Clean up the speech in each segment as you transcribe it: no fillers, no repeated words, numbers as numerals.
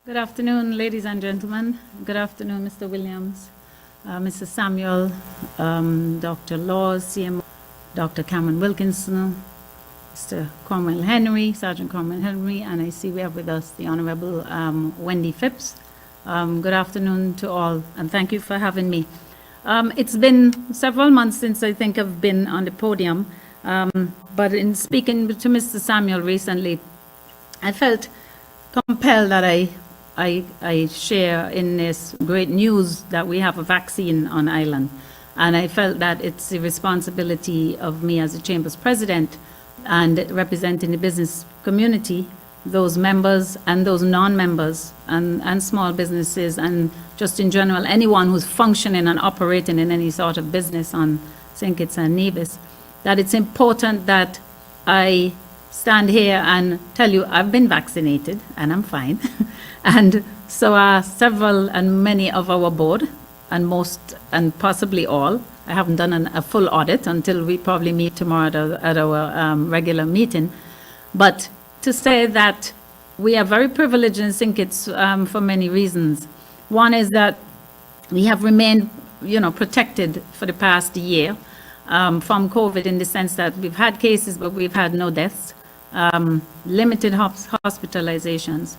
Good afternoon, ladies and gentlemen. Good afternoon, Mr. Williams, Mr. Samuel, Dr. Laws, CMO, Dr. Cameron Wilkinson, Mr. Cromwell Henry, Sergeant Cromwell Henry, and I see we have with us the Honorable Wendy Phipps. Good afternoon to all, and thank you for having me. It's been several months since I think I've been on the podium, but in speaking to Mr. Samuel recently, I felt compelled that I share in this great news that we have a vaccine on island. And I felt that it's the responsibility of me as the Chamber's President and representing the business community, those members and those non-members and small businesses and just in general, anyone who's functioning and operating in any sort of business on St Kitts and Nevis, that it's important that I stand here and tell you I've been vaccinated and I'm fine. And so are several and many of our board, and most and possibly all. I haven't done a full audit until we probably meet tomorrow at our regular meeting. But to say that we are very privileged in St Kitts for many reasons. One is that we have remained, protected for the past year from COVID, in the sense that we've had cases, but we've had no deaths, limited hospitalizations.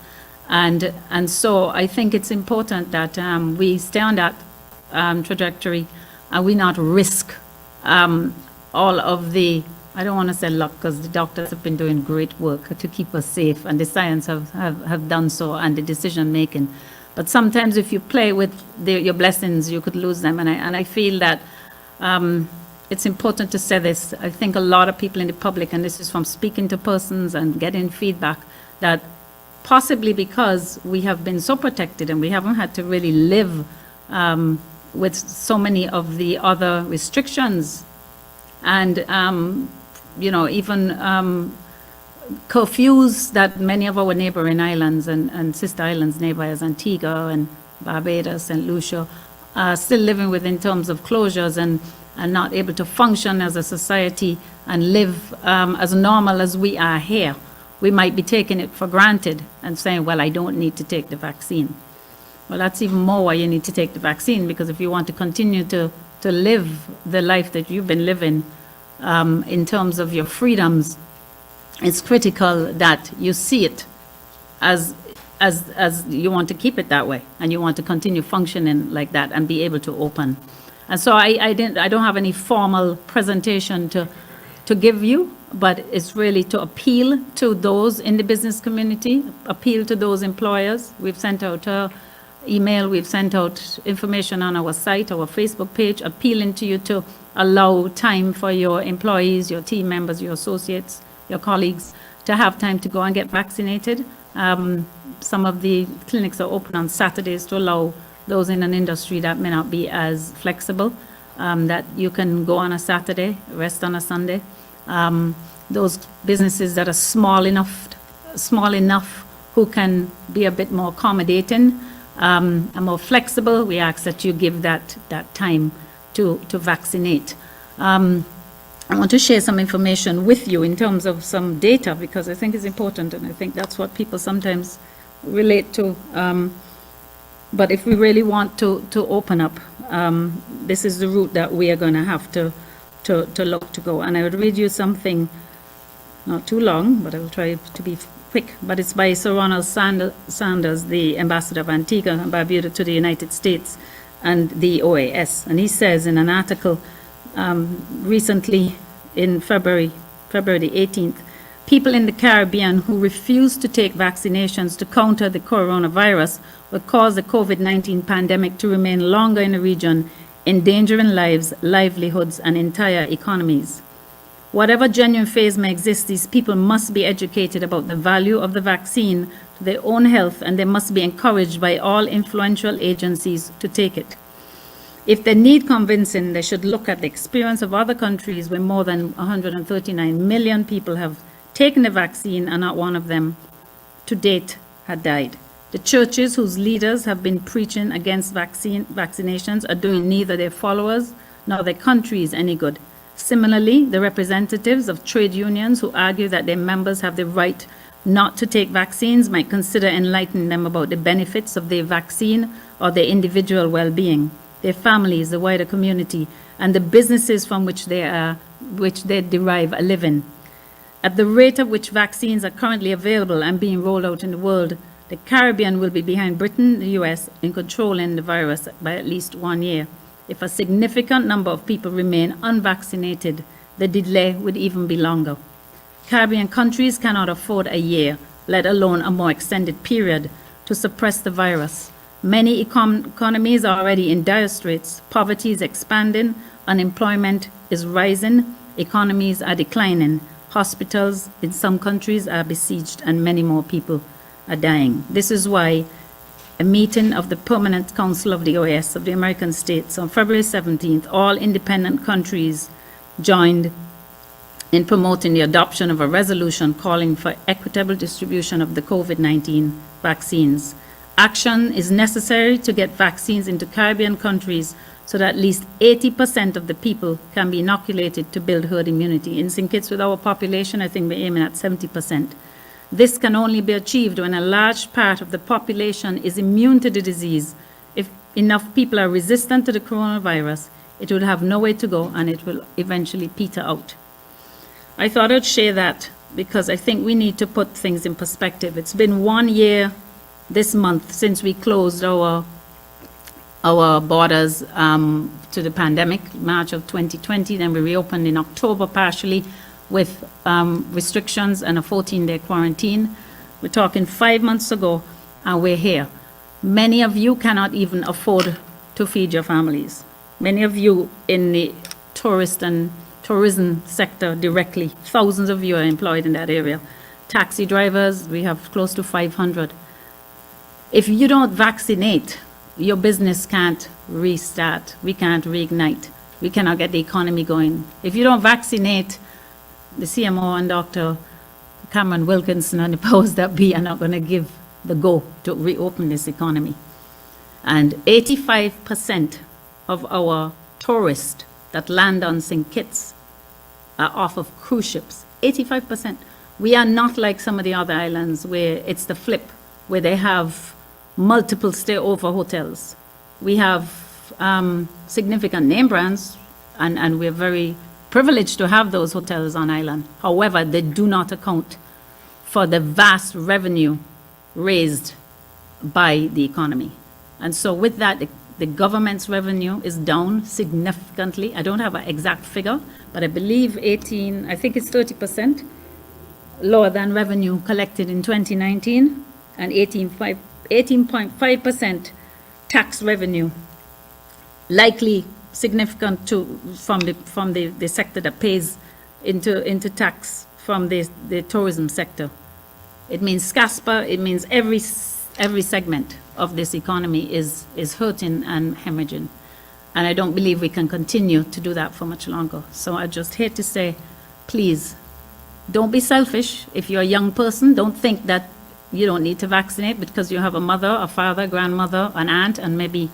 And so I think it's important that we stay on that trajectory and we not risk all of the, I don't want to say luck, because the doctors have been doing great work to keep us safe, and the science have done so, and the decision making. But sometimes if you play with your blessings, you could lose them. And I feel that it's important to say this. I think a lot of people in the public, and this is from speaking to persons and getting feedback, that possibly because we have been so protected and we haven't had to really live with so many of the other restrictions and, even curfews that many of our neighboring islands and sister islands nearby, as Antigua and Barbados, St. Lucia, are still living with in terms of closures and not able to function as a society and live as normal as we are here. We might be taking it for granted and saying, well, I don't need to take the vaccine. Well, that's even more why you need to take the vaccine, because if you want to continue to live the life that you've been living in terms of your freedoms, it's critical that you see it as you want to keep it that way, and you want to continue functioning like that and be able to open. And so I don't have any formal presentation to give you, but it's really to appeal to those in the business community, appeal to those employers. We've sent out an email, we've sent out information on our site, our Facebook page, appealing to you to allow time for your employees, your team members, your associates, your colleagues to have time to go and get vaccinated. Some of the clinics are open on Saturdays to allow those in an industry that may not be as flexible, that you can go on a Saturday, rest on a Sunday. Those businesses that are small enough who can be a bit more accommodating and more flexible, we ask that you give that time to vaccinate. I want to share some information with you in terms of some data, because I think it's important, and I think that's what people sometimes relate to. But if we really want to open up, this is the route that we are going to have to look to go. And I would read you something, not too long, but I will try to be quick. But it's by Sir Ronald Sanders, the Ambassador of Antigua and Barbuda to the United States and the OAS. And he says in an article recently in February the 18th, people in the Caribbean who refuse to take vaccinations to counter the coronavirus will cause the COVID-19 pandemic to remain longer in the region, endangering lives, livelihoods, and entire economies. Whatever genuine fears may exist, these people must be educated about the value of the vaccine to their own health, and they must be encouraged by all influential agencies to take it. If they need convincing, they should look at the experience of other countries where more than 139 million people have taken the vaccine and not one of them to date had died. The churches whose leaders have been preaching against vaccinations are doing neither their followers nor their countries any good. Similarly, the representatives of trade unions who argue that their members have the right not to take vaccines might consider enlightening them about the benefits of their vaccine or their individual well-being, their families, the wider community, and the businesses from which they derive a living. At the rate at which vaccines are currently available and being rolled out in the world, the Caribbean will be behind Britain, the US, in controlling the virus by at least 1 year. If a significant number of people remain unvaccinated, the delay would even be longer. Caribbean countries cannot afford a year, let alone a more extended period, to suppress the virus. Many economies are already in dire straits. Poverty is expanding, unemployment is rising, economies are declining, hospitals in some countries are besieged, and many more people are dying. This is why a meeting of the Permanent Council of the OAS of the American States on February 17th, all independent countries joined in promoting the adoption of a resolution calling for equitable distribution of the COVID-19 vaccines. Action is necessary to get vaccines into Caribbean countries so that at least 80% of the people can be inoculated to build herd immunity. In St Kitts, with our population, I think we're aiming at 70%. This can only be achieved when a large part of the population is immune to the disease. If enough people are resistant to the coronavirus, it will have nowhere to go and it will eventually peter out. I thought I'd share that because I think we need to put things in perspective. It's been 1 year this month since we closed our borders to the pandemic, March of 2020. Then we reopened in October partially with restrictions and a 14-day quarantine. We're talking 5 months ago, and we're here. Many of you cannot even afford to feed your families. Many of you in the tourism sector directly, thousands of you are employed in that area. Taxi drivers, we have close to 500. If you don't vaccinate, your business can't restart. We can't reignite. We cannot get the economy going. If you don't vaccinate, the CMO and Dr. Cameron Wilkinson and the powers that be are not going to give the go to reopen this economy. And 85% of our tourists that land on St. Kitts are off of cruise ships. 85%. We are not like some of the other islands where it's the flip, where they have multiple stay-over hotels. We have significant name brands, and we're very privileged to have those hotels on island. However, they do not account for the vast revenue raised by the economy. And so with that, the government's revenue is down significantly. I don't have an exact figure, but I believe I think it's 30% lower than revenue collected in 2019, and 18.5% tax revenue, likely significant from the sector that pays into tax from the tourism sector. It means SCASPA, it means every segment of this economy is hurting and hemorrhaging. And I don't believe we can continue to do that for much longer. So I just hate to say, please, don't be selfish. If you're a young person, don't think that you don't need to vaccinate because you have a mother, a father, grandmother, an aunt, and maybe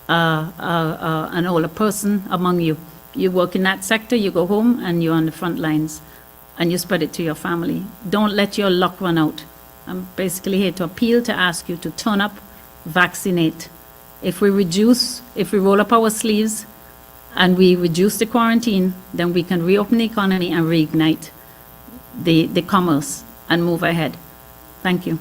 an older person among you. You work in that sector, you go home, and you're on the front lines, and you spread it to your family. Don't let your luck run out. I'm basically here to appeal to ask you to turn up, vaccinate. If we roll up our sleeves and we reduce the quarantine, then we can reopen the economy and reignite the commerce and move ahead. Thank you.